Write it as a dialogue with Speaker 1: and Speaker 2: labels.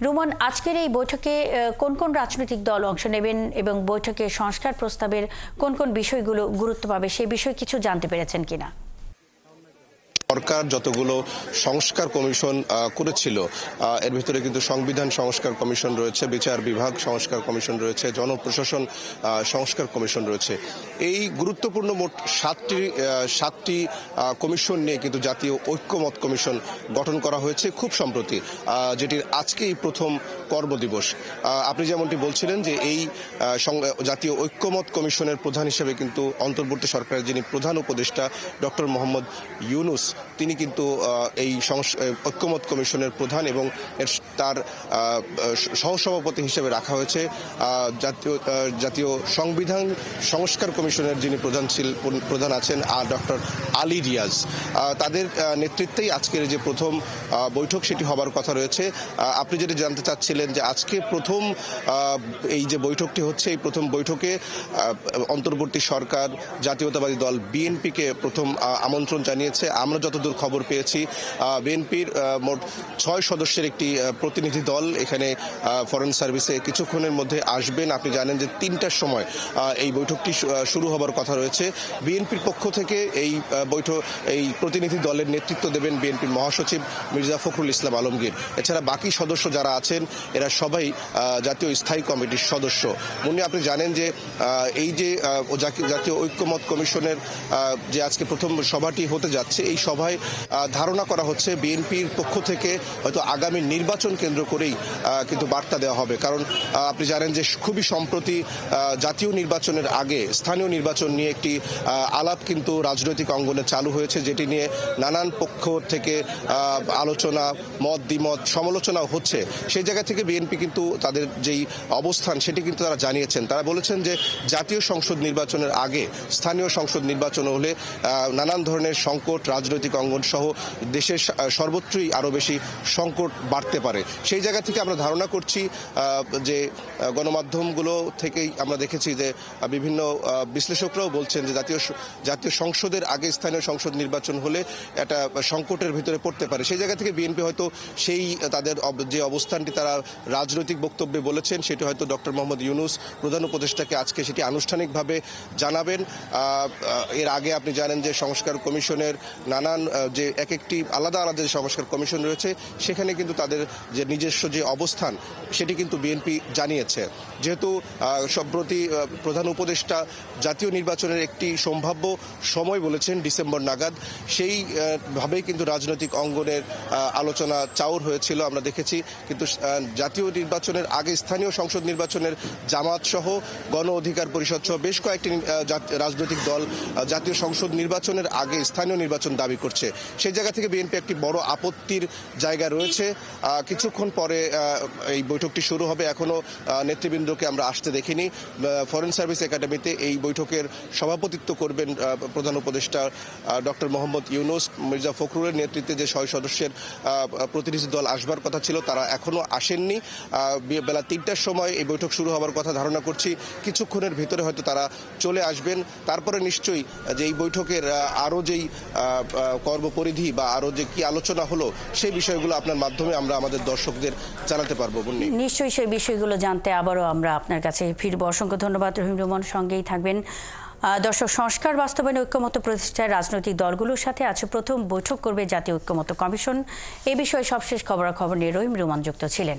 Speaker 1: রুমন, আজকের এই বৈঠকে কোন কোন রাজনৈতিক দল অংশ নেবেন এবং বৈঠকে সংস্কার প্রস্তাবের কোন কোন বিষয়গুলো গুরুত্ব পাবে সেই বিষয়ে কিছু জানতে পেরেছেন কিনা?
Speaker 2: সরকার যতগুলো সংস্কার কমিশন করেছিল এর ভিতরে কিন্তু সংবিধান সংস্কার কমিশন রয়েছে, বিচার বিভাগ সংস্কার কমিশন রয়েছে, জনপ্রশাসন সংস্কার কমিশন রয়েছে। এই গুরুত্বপূর্ণ মোট সাতটি কমিশন নিয়ে কিন্তু জাতীয় ঐক্যমত কমিশন গঠন করা হয়েছে খুব সম্প্রতি, যেটির আজকেই প্রথম কর্মদিবস। আপনি যেমনটি বলছিলেন যে এই জাতীয় ঐক্যমত কমিশনের প্রধান হিসেবে কিন্তু অন্তর্বর্তী সরকারের যিনি প্রধান উপদেষ্টা ডক্টর মোহাম্মদ ইউনূস, তিনি কিন্তু এই ঐক্যমত কমিশনের প্রধান এবং তার সহসভাপতি হিসেবে রাখা হয়েছে জাতীয় সংবিধান সংস্কার কমিশনের যিনি প্রধান আছেন ডক্টর আলী রিয়াজ। তাদের নেতৃত্বেই আজকের যে প্রথম বৈঠক সেটি হবার কথা রয়েছে। আপনি যেটি জানতে চাচ্ছিলেন যে আজকে প্রথম এই যে বৈঠকটি হচ্ছে, এই প্রথম বৈঠকে অন্তর্বর্তী সরকার জাতীয়তাবাদী দল বিএনপিকে প্রথম আমন্ত্রণ জানিয়েছে। আমরা যতদূর খবর পেয়েছি বিএনপির মোট 6 সদস্যের একটি প্রতিনিধি দল এখানে ফরেন সার্ভিসে কিছুক্ষণের মধ্যে আসবেন। আপনি জানেন যে 3টার সময় এই বৈঠকটি শুরু হবার কথা রয়েছে। বিএনপির পক্ষ থেকে এই প্রতিনিধি দলের নেতৃত্ব দেবেন বিএনপির মহাসচিব মির্জা ফখরুল ইসলাম আলমগীর। এছাড়া বাকি সদস্য যারা আছেন এরা সবাই জাতীয় স্থায়ী কমিটির সদস্য। মনে আপনি জানেন যে এই যে জাতীয় ঐক্যমত কমিশনের যে আজকে প্রথম সভাটি হতে যাচ্ছে, এই সভায় ধারণা করা হচ্ছে বিএনপির পক্ষ থেকে হয়তো আগামী নির্বাচন কেন্দ্র করেই কিন্তু বার্তা দেওয়া হবে। কারণ আপনি জানেন যে খুবই সম্প্রতি জাতীয় নির্বাচনের আগে স্থানীয় নির্বাচন নিয়ে একটি আলাপ কিন্তু রাজনৈতিক অঙ্গনে চালু হয়েছে, যেটি নিয়ে নানান পক্ষ থেকে আলোচনা, মত দ্বিমত, সমালোচনাও হচ্ছে। সেই জায়গা থেকে বিএনপি কিন্তু তাদের যেই অবস্থান সেটি কিন্তু তারা জানিয়েছেন। তারা বলেছেন যে জাতীয় সংসদ নির্বাচনের আগে স্থানীয় সংসদ নির্বাচন হলে নানান ধরনের সংকট, রাজনৈতিক অঙ্গন সহ দেশের সর্বত্রই আরও বেশি সংকট বাড়তে পারে। সেই জায়গা থেকে আমরা ধারণা করছি যে গণমাধ্যমগুলো থেকেই আমরা দেখেছি যে বিভিন্ন বিশ্লেষকরাও বলছেন যে জাতীয় সংসদের আগে স্থানীয় সংসদ নির্বাচন হলে একটা সংকটের ভিতরে পড়তে পারে। সেই জায়গা থেকে বিএনপি হয়তো সেই তাদের যে অবস্থানটি তারা রাজনৈতিক বক্তব্যে বলেছেন সেটি হয়তো ডক্টর মোহাম্মদ ইউনূস প্রধান উপদেষ্টাকে আজকে সেটি আনুষ্ঠানিকভাবে জানাবেন। এর আগে আপনি জানেন যে সংস্কার কমিশনের নানান যে একটি আলাদা যে সংস্কার কমিশন রয়েছে সেখানে কিন্তু তাদের যে নিজস্ব যে অবস্থান সেটি কিন্তু বিএনপি জানিয়েছে। যেহেতু সম্প্রতি প্রধান উপদেষ্টা জাতীয় নির্বাচনের একটি সম্ভাব্য সময় বলেছেন ডিসেম্বর নাগাদ, সেইভাবেই কিন্তু রাজনৈতিক অঙ্গনের আলোচনা চাউর হয়েছিল আমরা দেখেছি। কিন্তু জাতীয় নির্বাচনের আগে স্থানীয় সংসদ নির্বাচনের জামাত সহ গণ অধিকার পরিষদ সহ বেশ কয়েকটি রাজনৈতিক দল জাতীয় সংসদ নির্বাচনের আগে স্থানীয় নির্বাচন দাবি করছে। সেই জায়গা থেকে বিএনপি একটি বড় আপত্তির জায়গা রয়েছে। কিছুক্ষণ পরে এই বৈঠকটি শুরু হবে। এখনো নেতৃবৃন্দকে আমরা আসতে দেখিনি। ফরেন সার্ভিস একাডেমিতে এই বৈঠকের সভাপতিত্ব করবেন প্রধান উপদেষ্টা ডক্টর মোহাম্মদ ইউনূস। মির্জা ফখরুলের নেতৃত্বে যে 6 সদস্যের প্রতিনিধি দল আসবার কথা ছিল তারা এখনো আসেননি। বেলা 3টার সময় এই বৈঠক শুরু হবার কথা ধারণা করছি। কিছুক্ষণের ভিতরে হয়তো তারা চলে আসবেন। তারপরে নিশ্চয়ই যে এই বৈঠকের আরও যেই কর্মপরিধি বা আরও যে কি আলোচনা হলো সেই বিষয়গুলো আপনার মাধ্যমে আমরা আমাদের দর্শকদের জানাতে পারবো।
Speaker 1: নিশ্চয়ই সেই বিষয়গুলো জানতে আবারও আমরা আপনার কাছে ফিরবো। অসংখ্য ধন্যবাদ রহিম রুমন, সঙ্গেই থাকবেন। দর্শক, সংস্কার বাস্তবায়নে ঐক্যমত্য প্রতিষ্ঠায় রাজনৈতিক দলগুলোর সাথে আজ প্রথম বৈঠক করবে জাতীয় ঐক্যমত্য কমিশন। এ বিষয়ে সবশেষ খবরাখবর নিয়ে রহিম রুমন যুক্ত ছিলেন।